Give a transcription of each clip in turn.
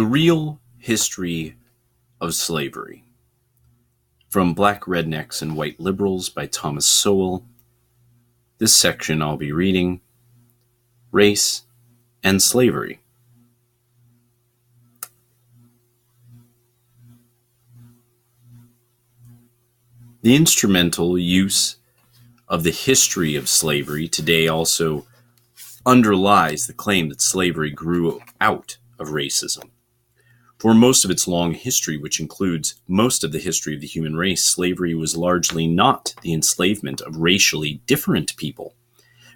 The Real History of Slavery, from Black Rednecks and White Liberals by Thomas Sowell. This section I'll be reading, Race and Slavery. The instrumental use of the history of slavery today also underlies the claim that slavery grew out of racism. For most of its long history, which includes most of the history of the human race, slavery was largely not the enslavement of racially different people,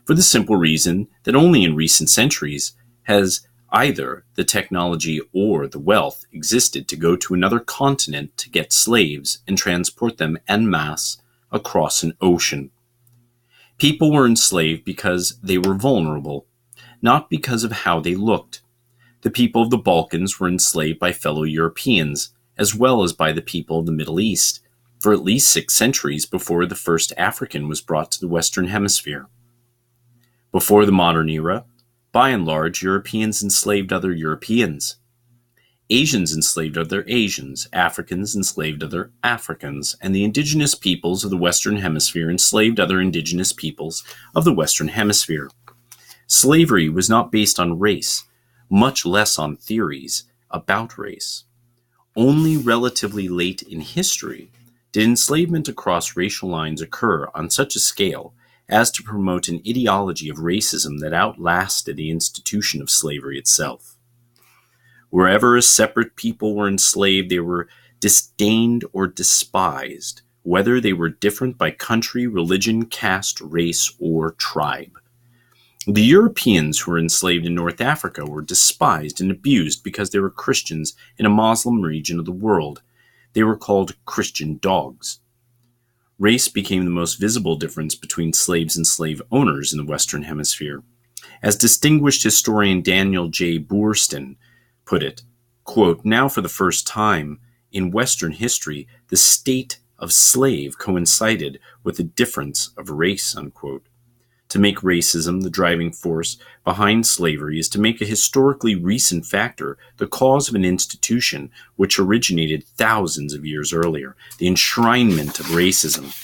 for the simple reason that only in recent centuries has either the technology or the wealth existed to go to another continent to get slaves and transport them en masse across an ocean. People were enslaved because they were vulnerable, not because of how they looked. The people of the Balkans were enslaved by fellow Europeans, as well as by the people of the Middle East, for at least 6 centuries before the first African was brought to the Western Hemisphere. Before the modern era, by and large, Europeans enslaved other Europeans. Asians enslaved other Asians, Africans enslaved other Africans, and the indigenous peoples of the Western Hemisphere enslaved other indigenous peoples of the Western Hemisphere. Slavery was not based on race, much less on theories about race. Only relatively late in history did enslavement across racial lines occur on such a scale as to promote an ideology of racism that outlasted the institution of slavery itself. Wherever a separate people were enslaved, they were disdained or despised, whether they were different by country, religion, caste, race, or tribe. The Europeans who were enslaved in North Africa were despised and abused because they were Christians in a Muslim region of the world. They were called Christian dogs. Race became the most visible difference between slaves and slave owners in the Western Hemisphere. As distinguished historian Daniel J. Boorstin put it, quote, "Now for the first time in Western history, the state of slave coincided with the difference of race," unquote. To make racism the driving force behind slavery is to make a historically recent factor the cause of an institution which originated thousands of years earlier. The enshrinement of racism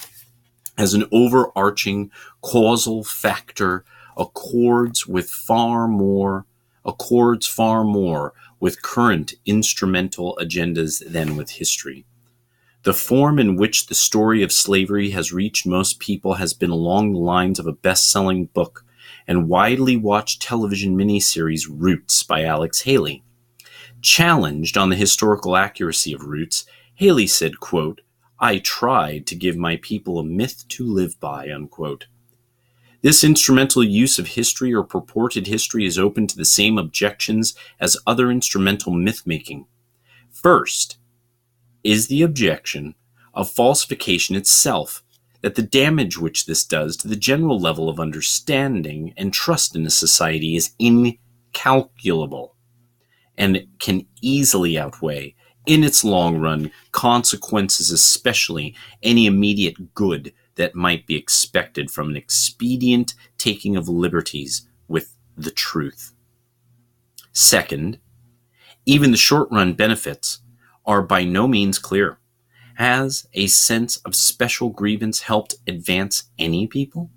as an overarching causal factor accords far more with current instrumental agendas than with history. The form in which the story of slavery has reached most people has been along the lines of a best-selling book and widely watched television miniseries Roots by Alex Haley. Challenged on the historical accuracy of Roots, Haley said, quote, "I tried to give my people a myth to live by," unquote. This instrumental use of history or purported history is open to the same objections as other instrumental myth-making. First is the objection of falsification itself, that the damage which this does to the general level of understanding and trust in a society is incalculable and can easily outweigh, in its long run, consequences, especially any immediate good that might be expected from an expedient taking of liberties with the truth. Second, even the short-run benefits are by no means clear. Has a sense of special grievance helped advance any people?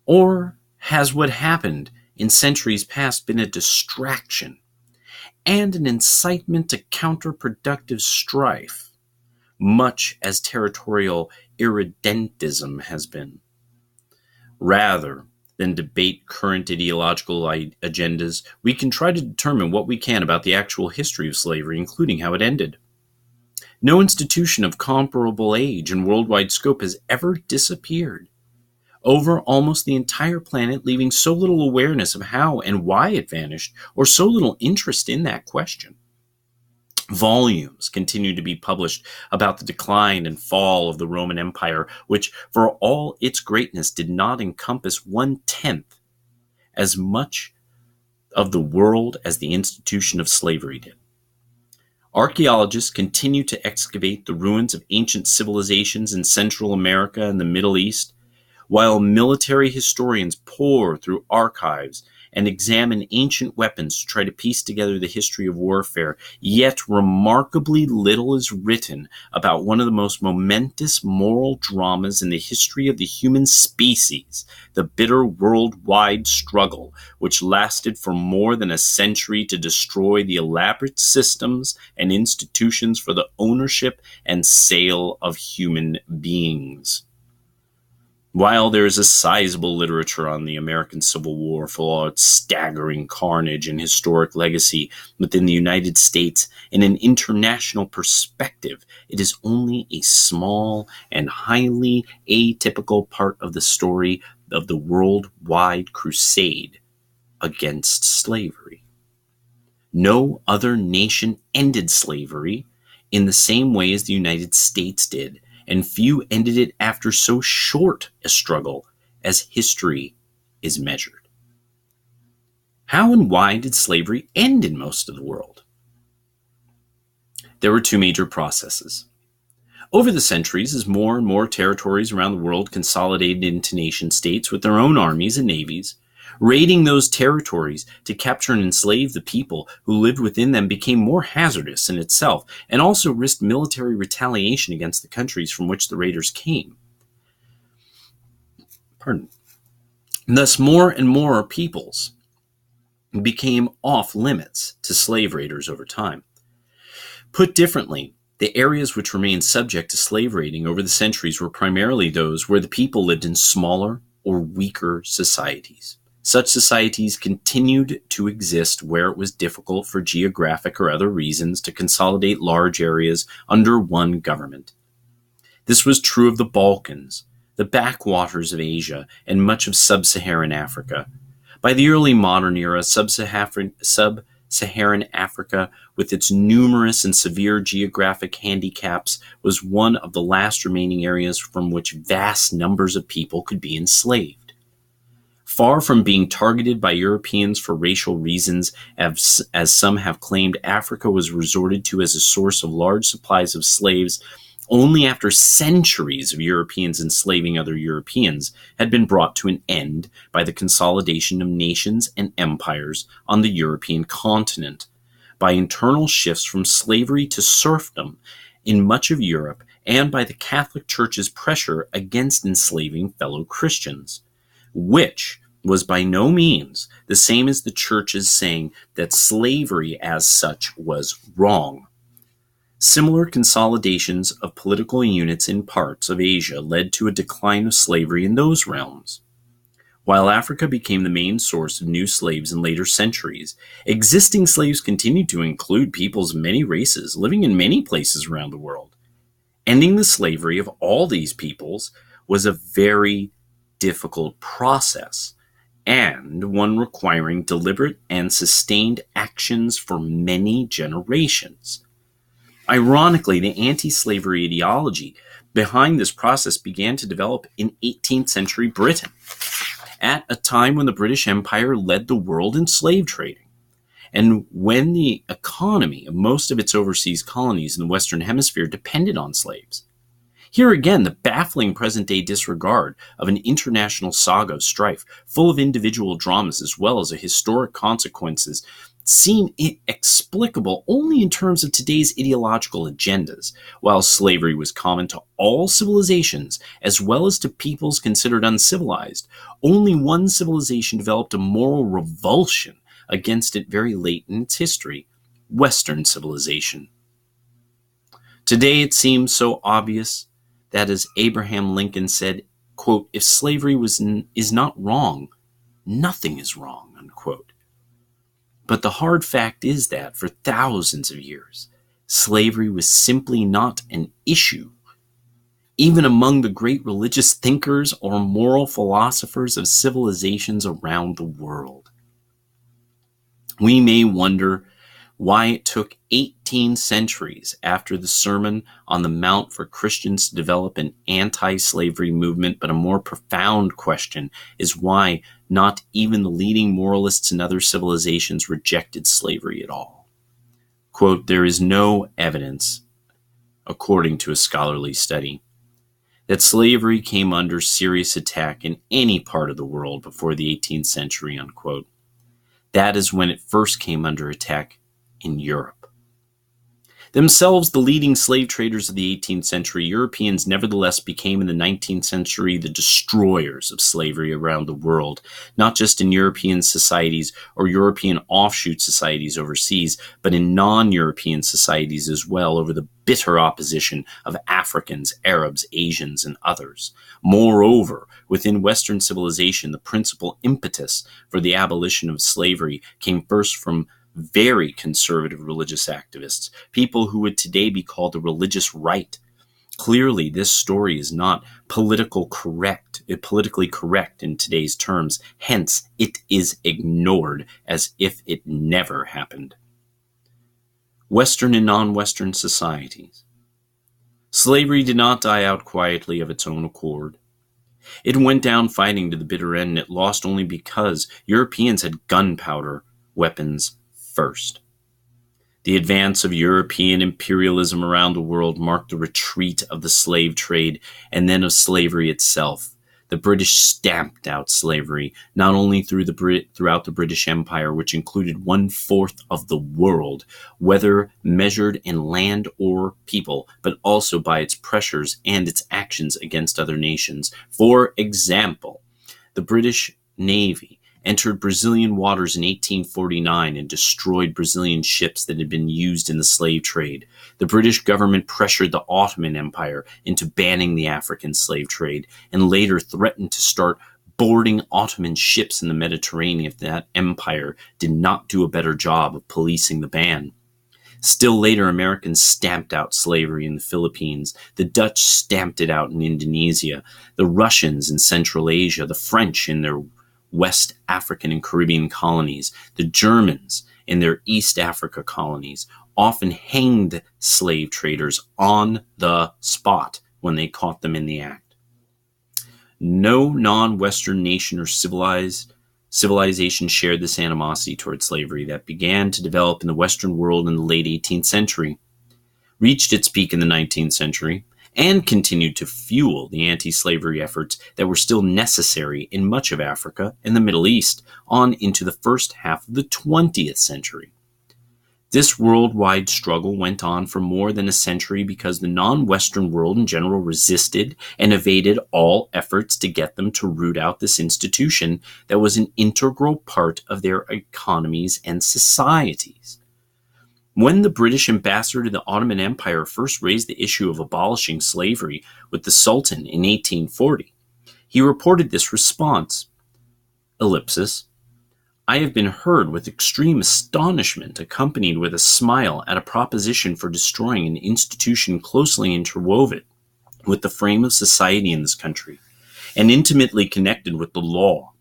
Or has what happened in centuries past been a distraction and an incitement to counterproductive strife, much as territorial irredentism has been? Rather than debate current ideological agendas, we can try to determine what we can about the actual history of slavery, including how it ended. No institution of comparable age and worldwide scope has ever disappeared over almost the entire planet, leaving so little awareness of how and why it vanished, or so little interest in that question. Volumes continue to be published about the decline and fall of the Roman Empire, which, for all its greatness, did not encompass 1/10 as much of the world as the institution of slavery did. Archaeologists continue to excavate the ruins of ancient civilizations in Central America and the Middle East, while military historians pore through archives and examine ancient weapons to try to piece together the history of warfare, yet remarkably little is written about one of the most momentous moral dramas in the history of the human species, the bitter worldwide struggle, which lasted for more than a century to destroy the elaborate systems and institutions for the ownership and sale of human beings. While there is a sizable literature on the American Civil War for all its staggering carnage and historic legacy within the United States, in an international perspective, it is only a small and highly atypical part of the story of the worldwide crusade against slavery. No other nation ended slavery in the same way as the United States did, and few ended it after so short a struggle as history is measured. How and why did slavery end in most of the world? There were two major processes. Over the centuries, as more and more territories around the world consolidated into nation states with their own armies and navies, raiding those territories to capture and enslave the people who lived within them became more hazardous in itself, and also risked military retaliation against the countries from which the raiders came. Thus, more and more peoples became off limits to slave raiders over time. Put differently, the areas which remained subject to slave raiding over the centuries were primarily those where the people lived in smaller or weaker societies. Such societies continued to exist where it was difficult for geographic or other reasons to consolidate large areas under one government. This was true of the Balkans, the backwaters of Asia, and much of sub-Saharan Africa. By the early modern era, sub-Saharan Africa, with its numerous and severe geographic handicaps, was one of the last remaining areas from which vast numbers of people could be enslaved. Far from being targeted by Europeans for racial reasons, as some have claimed, Africa was resorted to as a source of large supplies of slaves only after centuries of Europeans enslaving other Europeans had been brought to an end by the consolidation of nations and empires on the European continent, by internal shifts from slavery to serfdom in much of Europe, and by the Catholic Church's pressure against enslaving fellow Christians, which was by no means the same as the Church's saying that slavery as such was wrong. Similar consolidations of political units in parts of Asia led to a decline of slavery in those realms. While Africa became the main source of new slaves in later centuries, existing slaves continued to include peoples of many races living in many places around the world. Ending the slavery of all these peoples was a very difficult process, and one requiring deliberate and sustained actions for many generations. Ironically, the anti-slavery ideology behind this process began to develop in 18th century Britain, at a time when the British Empire led the world in slave trading, and when the economy of most of its overseas colonies in the Western Hemisphere depended on slaves. Here again, the baffling present-day disregard of an international saga of strife, full of individual dramas as well as historic consequences, seem inexplicable only in terms of today's ideological agendas. While slavery was common to all civilizations, as well as to peoples considered uncivilized, only one civilization developed a moral revulsion against it very late in its history: Western civilization. Today it seems so obvious that, as Abraham Lincoln said, quote, "If slavery is not wrong, nothing is wrong," unquote. But the hard fact is that, for thousands of years, slavery was simply not an issue, even among the great religious thinkers or moral philosophers of civilizations around the world. We may wonder why it took 18 centuries after the Sermon on the Mount for Christians to develop an anti-slavery movement, but a more profound question is why not even the leading moralists in other civilizations rejected slavery at all. Quote, "There is no evidence, according to a scholarly study, that slavery came under serious attack in any part of the world before the 18th century," unquote. That is when it first came under attack in Europe. Themselves the leading slave traders of the 18th century, Europeans nevertheless became in the 19th century the destroyers of slavery around the world, not just in European societies or European offshoot societies overseas, but in non-European societies as well, over the bitter opposition of Africans, Arabs, Asians, and others. Moreover, within Western civilization, the principal impetus for the abolition of slavery came first from very conservative religious activists, people who would today be called the religious right. Clearly, this story is not politically correct in today's terms. Hence, it is ignored as if it never happened. Western and non-Western societies. Slavery did not die out quietly of its own accord. It went down fighting to the bitter end, and it lost only because Europeans had gunpowder weapons first. The advance of European imperialism around the world marked the retreat of the slave trade and then of slavery itself. The British stamped out slavery, not only throughout the British Empire, which included 1/4 of the world, whether measured in land or people, but also by its pressures and its actions against other nations. For example, the British Navy entered Brazilian waters in 1849 and destroyed Brazilian ships that had been used in the slave trade. The British government pressured the Ottoman Empire into banning the African slave trade, and later threatened to start boarding Ottoman ships in the Mediterranean if that empire did not do a better job of policing the ban. Still later, Americans stamped out slavery in the Philippines. The Dutch stamped it out in Indonesia. The Russians in Central Asia. The French in their West African and Caribbean colonies, the Germans in their East Africa colonies, often hanged slave traders on the spot when they caught them in the act. No non-Western nation or civilization shared this animosity toward slavery that began to develop in the Western world in the late 18th century, reached its peak in the 19th century, and continued to fuel the anti-slavery efforts that were still necessary in much of Africa and the Middle East on into the first half of the 20th century. This worldwide struggle went on for more than a century because the non-Western world in general resisted and evaded all efforts to get them to root out this institution that was an integral part of their economies and societies. When the British ambassador to the Ottoman Empire first raised the issue of abolishing slavery with the Sultan in 1840, he reported this response, ellipsis, "I have been heard with extreme astonishment, accompanied with a smile at a proposition for destroying an institution closely interwoven with the frame of society in this country, and intimately connected with the law,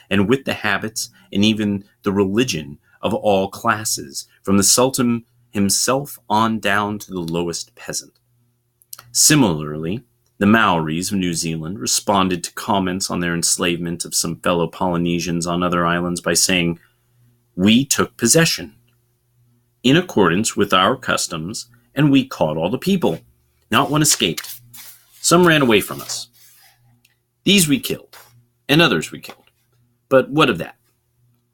and with the habits and even the religion of all classes, from the Sultan himself on down to the lowest peasant." Similarly, the Maoris of New Zealand responded to comments on their enslavement of some fellow Polynesians on other islands by saying, "We took possession in accordance with our customs, and we caught all the people. Not one escaped. Some ran away from us. These we killed, and others we killed. But what of that?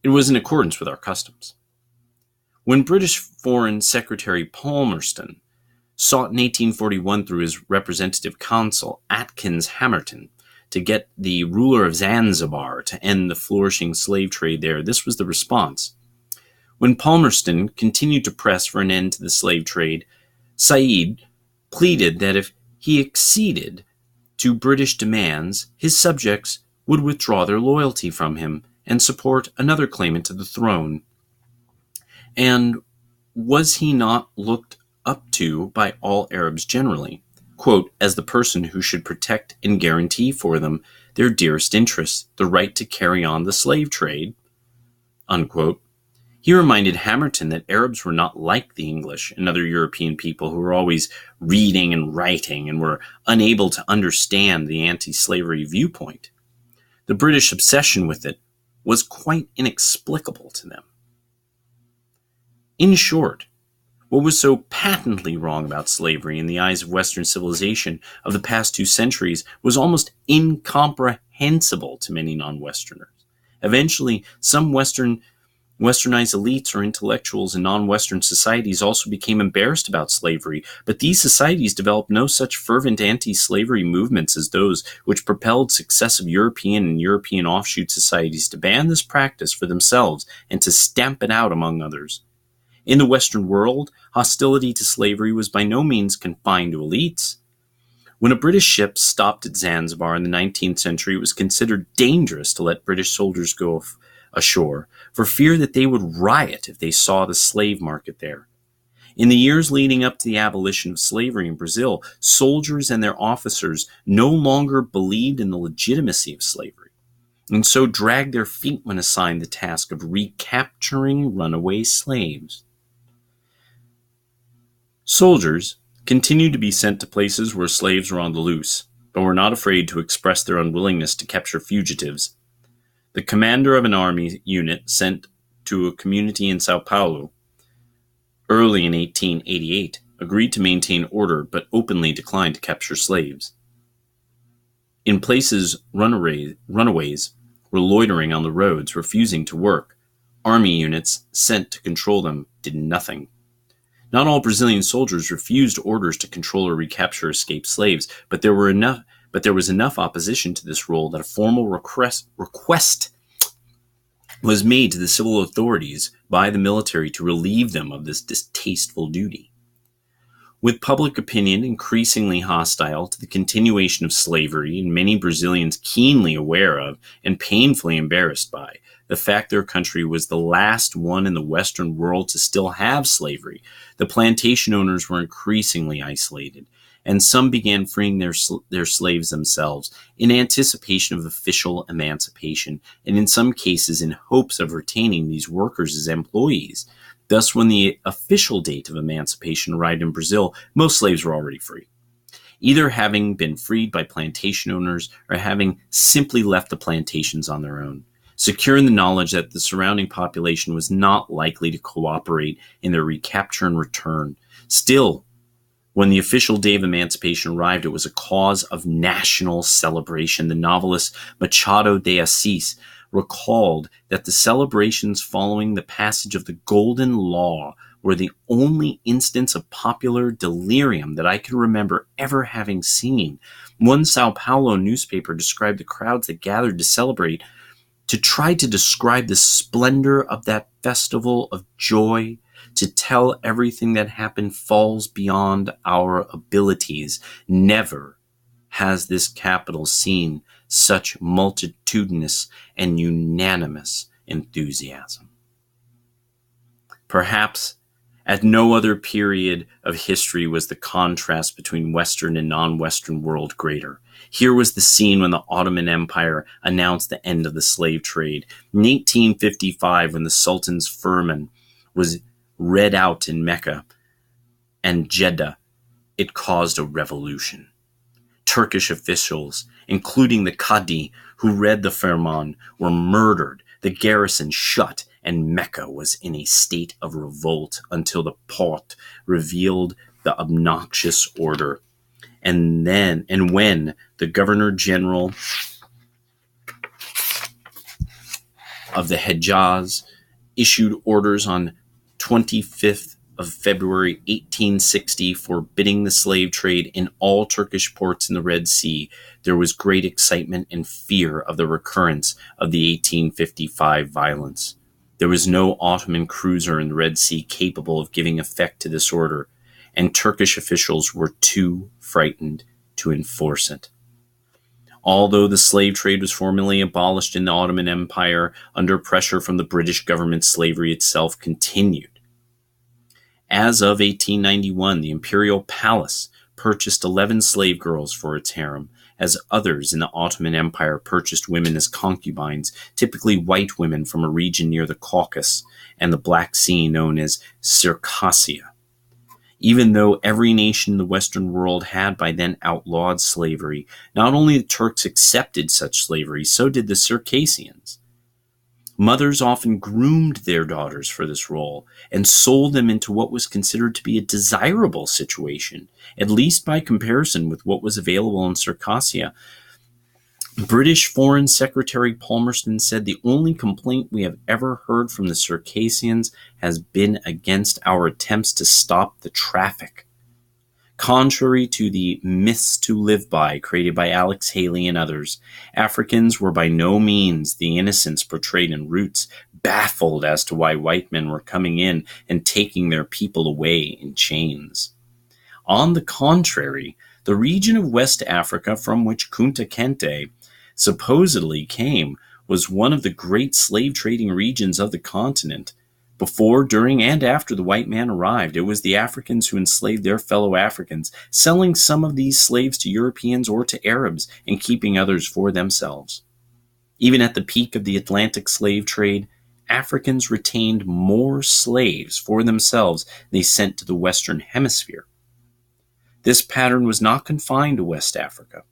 It was in accordance with our customs." When British Foreign Secretary Palmerston sought in 1841 through his representative consul, Atkins Hamerton, to get the ruler of Zanzibar to end the flourishing slave trade there, this was the response. When Palmerston continued to press for an end to the slave trade, Said pleaded that if he acceded to British demands, his subjects would withdraw their loyalty from him and support another claimant to the throne. And was he not looked up to by all Arabs generally, quote, as the person who should protect and guarantee for them their dearest interests, the right to carry on the slave trade, unquote? He reminded Hamerton that Arabs were not like the English and other European people who were always reading and writing and were unable to understand the anti-slavery viewpoint. The British obsession with it was quite inexplicable to them. In short, what was so patently wrong about slavery in the eyes of Western civilization of the past 2 centuries was almost incomprehensible to many non-Westerners. Eventually, some Western Westernized elites or intellectuals in non-Western societies also became embarrassed about slavery, but these societies developed no such fervent anti-slavery movements as those which propelled successive European and European offshoot societies to ban this practice for themselves and to stamp it out among others. In the Western world, hostility to slavery was by no means confined to elites. When a British ship stopped at Zanzibar in the 19th century, it was considered dangerous to let British soldiers go ashore, for fear that they would riot if they saw the slave market there. In the years leading up to the abolition of slavery in Brazil, soldiers and their officers no longer believed in the legitimacy of slavery, and so dragged their feet when assigned the task of recapturing runaway slaves. Soldiers continued to be sent to places where slaves were on the loose, but were not afraid to express their unwillingness to capture fugitives. The commander of an army unit sent to a community in Sao Paulo early in 1888 agreed to maintain order but openly declined to capture slaves. In places runaways were loitering on the roads, refusing to work. Army units sent to control them did nothing. Not all Brazilian soldiers refused orders to control or recapture escaped slaves, but there was enough opposition to this role that a formal request was made to the civil authorities by the military to relieve them of this distasteful duty. With public opinion increasingly hostile to the continuation of slavery, and many Brazilians keenly aware of and painfully embarrassed by the fact their country was the last one in the Western world to still have slavery, the plantation owners were increasingly isolated, and some began freeing their slaves themselves in anticipation of official emancipation, and in some cases in hopes of retaining these workers as employees. Thus, when the official date of emancipation arrived in Brazil, most slaves were already free, either having been freed by plantation owners or having simply left the plantations on their own, secure in the knowledge that the surrounding population was not likely to cooperate in their recapture and return. Still, when the official day of emancipation arrived, it was a cause of national celebration. The novelist Machado de Assis recalled that the celebrations following the passage of the Golden Law were the only instance of popular delirium that I can remember ever having seen. One Sao Paulo newspaper described the crowds that gathered to celebrate to try to describe the splendor of that festival of joy, to tell everything that happened falls beyond our abilities. Never has this capital seen such multitudinous and unanimous enthusiasm. Perhaps at no other period of history was the contrast between Western and non-Western world greater. Here was the scene when the Ottoman Empire announced the end of the slave trade. In 1855, when the Sultan's firman was read out in Mecca and Jeddah, it caused a revolution. Turkish officials, including the Qadi who read the firman, were murdered, the garrison shut, and Mecca was in a state of revolt until the Porte revealed the obnoxious order. And when the Governor General of the Hejaz issued orders on 25th of February 1860 forbidding the slave trade in all Turkish ports in the Red Sea, there was great excitement and fear of the recurrence of the 1855 violence. There was no Ottoman cruiser in the Red Sea capable of giving effect to this order, and Turkish officials were too frightened to enforce it. Although the slave trade was formally abolished in the Ottoman Empire, under pressure from the British government, slavery itself continued. As of 1891, the imperial palace purchased 11 slave girls for its harem, as others in the Ottoman Empire purchased women as concubines, typically white women from a region near the Caucasus and the Black Sea known as Circassia. Even though every nation in the Western world had by then outlawed slavery, not only the Turks accepted such slavery, so did the Circassians. Mothers often groomed their daughters for this role and sold them into what was considered to be a desirable situation, at least by comparison with what was available in Circassia. British Foreign Secretary Palmerston said, "The only complaint we have ever heard from the Circassians has been against our attempts to stop the traffic." Contrary to the myths to live by created by Alex Haley and others, Africans were by no means the innocents portrayed in Roots, baffled as to why white men were coming in and taking their people away in chains. On the contrary, the region of West Africa from which Kunta Kinte supposedly came was one of the great slave trading regions of the continent. Before, during, and after the white man arrived, it was the Africans who enslaved their fellow Africans, selling some of these slaves to Europeans or to Arabs and keeping others for themselves. Even at the peak of the Atlantic slave trade, Africans retained more slaves for themselves than they sent to the Western Hemisphere. This pattern was not confined to West Africa,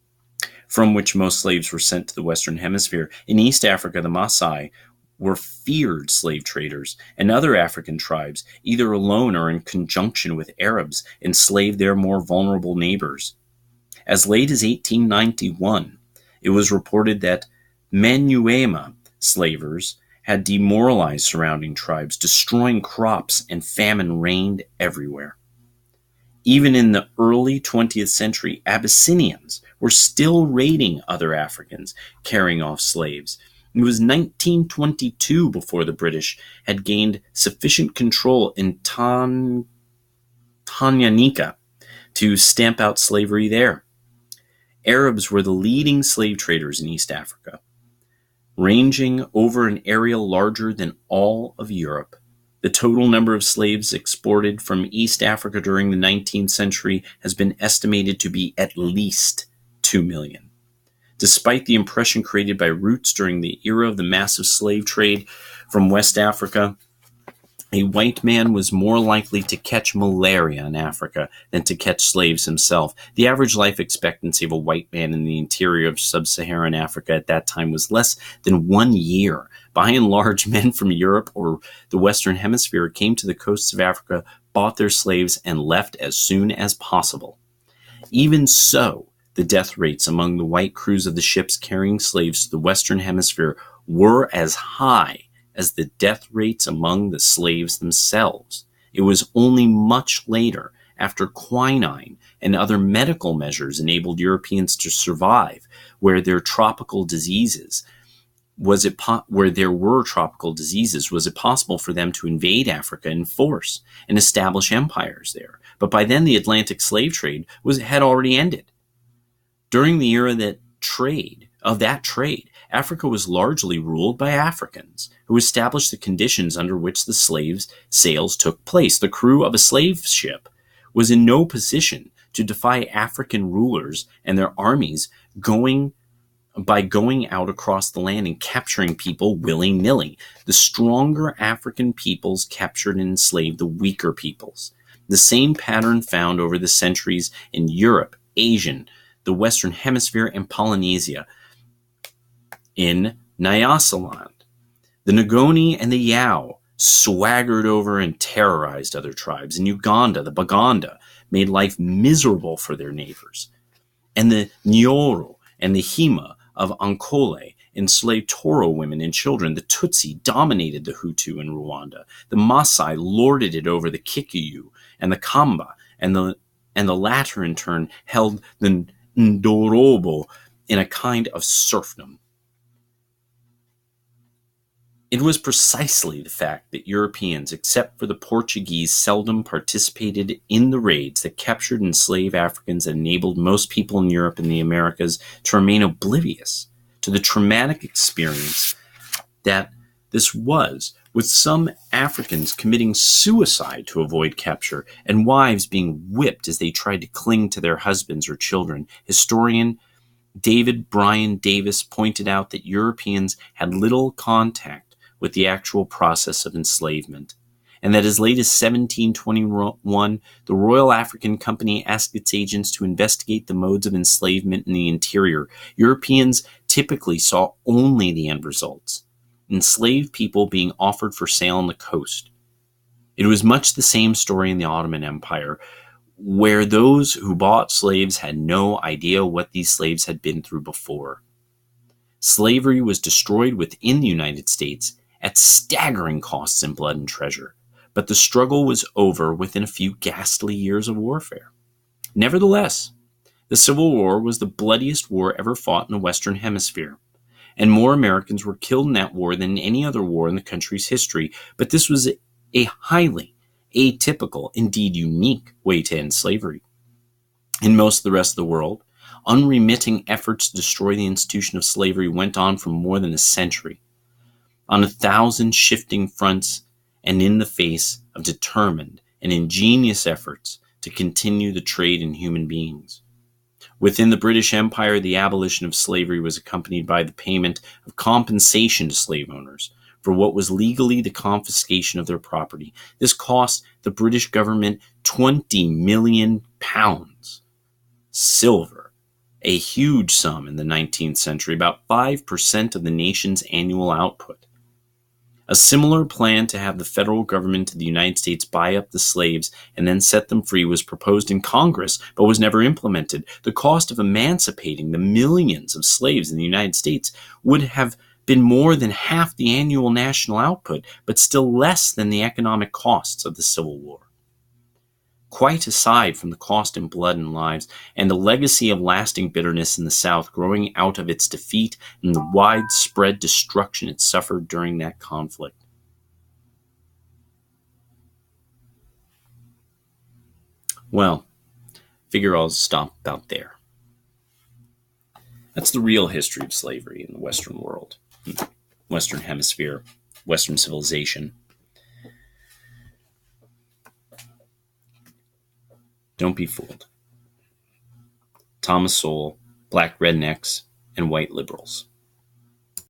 from which most slaves were sent to the Western Hemisphere. In East Africa, the Maasai were feared slave traders, and other African tribes, either alone or in conjunction with Arabs, enslaved their more vulnerable neighbors. As late as 1891, it was reported that Manyuema slavers had demoralized surrounding tribes, destroying crops, and famine reigned everywhere. Even in the early 20th century, Abyssinians were still raiding other Africans, carrying off slaves. It was 1922 before the British had gained sufficient control in Tanganyika to stamp out slavery there. Arabs were the leading slave traders in East Africa, ranging over an area larger than all of Europe. The total number of slaves exported from East Africa during the 19th century has been estimated to be at least 2 million. Despite the impression created by Roots during the era of the massive slave trade from West Africa, a white man was more likely to catch malaria in Africa than to catch slaves himself. The average life expectancy of a white man in the interior of sub-Saharan Africa at that time was less than 1 year. By and large, men from Europe or the Western Hemisphere came to the coasts of Africa, bought their slaves, and left as soon as possible. Even so, the death rates among the white crews of the ships carrying slaves to the Western Hemisphere were as high as the death rates among the slaves themselves. It was only much later, after quinine and other medical measures enabled Europeans to survive, where there were tropical diseases, was it possible for them to invade Africa in force and establish empires there. But by then the Atlantic slave trade had already ended. During the era of that trade, Africa was largely ruled by Africans, who established the conditions under which the slaves' sales took place. The crew of a slave ship was in no position to defy African rulers and their armies by going out across the land and capturing people willy-nilly. The stronger African peoples captured and enslaved the weaker peoples. The same pattern found over the centuries in Europe, Asia, the Western Hemisphere, and Polynesia. In Nyasaland, the Ngoni and the Yao swaggered over and terrorized other tribes. In Uganda, the Baganda made life miserable for their neighbors. And the Nyoro and the Hima of Ankole enslaved Toro women and children. The Tutsi dominated the Hutu in Rwanda. The Maasai lorded it over the Kikuyu and the Kamba, and the latter in turn held the Ndorobo in a kind of serfdom. It was precisely the fact that Europeans, except for the Portuguese, seldom participated in the raids that captured and enslaved Africans that enabled most people in Europe and the Americas to remain oblivious to the traumatic experience that this was, with some Africans committing suicide to avoid capture and wives being whipped as they tried to cling to their husbands or children. Historian David Bryan Davis pointed out that Europeans had little contact with the actual process of enslavement, and that as late as 1721, the Royal African Company asked its agents to investigate the modes of enslavement in the interior. Europeans typically saw only the end results: enslaved people being offered for sale on the coast. It was much the same story in the Ottoman Empire, where those who bought slaves had no idea what these slaves had been through before. Slavery was destroyed within the United States at staggering costs in blood and treasure, but the struggle was over within a few ghastly years of warfare. Nevertheless, the Civil War was the bloodiest war ever fought in the Western Hemisphere, and more Americans were killed in that war than any other war in the country's history, but this was a highly atypical, indeed unique, way to end slavery. In most of the rest of the world, unremitting efforts to destroy the institution of slavery went on for more than a century, on 1,000 shifting fronts and in the face of determined and ingenious efforts to continue the trade in human beings. Within the British Empire, the abolition of slavery was accompanied by the payment of compensation to slave owners for what was legally the confiscation of their property. This cost the British government £20 million, silver, a huge sum in the 19th century, about 5% of the nation's annual output. A similar plan to have the federal government of the United States buy up the slaves and then set them free was proposed in Congress, but was never implemented. The cost of emancipating the millions of slaves in the United States would have been more than half the annual national output, but still less than the economic costs of the Civil War. Quite aside from the cost in blood and lives, and the legacy of lasting bitterness in the South growing out of its defeat and the widespread destruction it suffered during that conflict. Well, figure I'll stop about there. That's the real history of slavery in the Western world, Western Hemisphere, Western civilization. Don't be fooled. Thomas Sowell, Black Rednecks and White Liberals.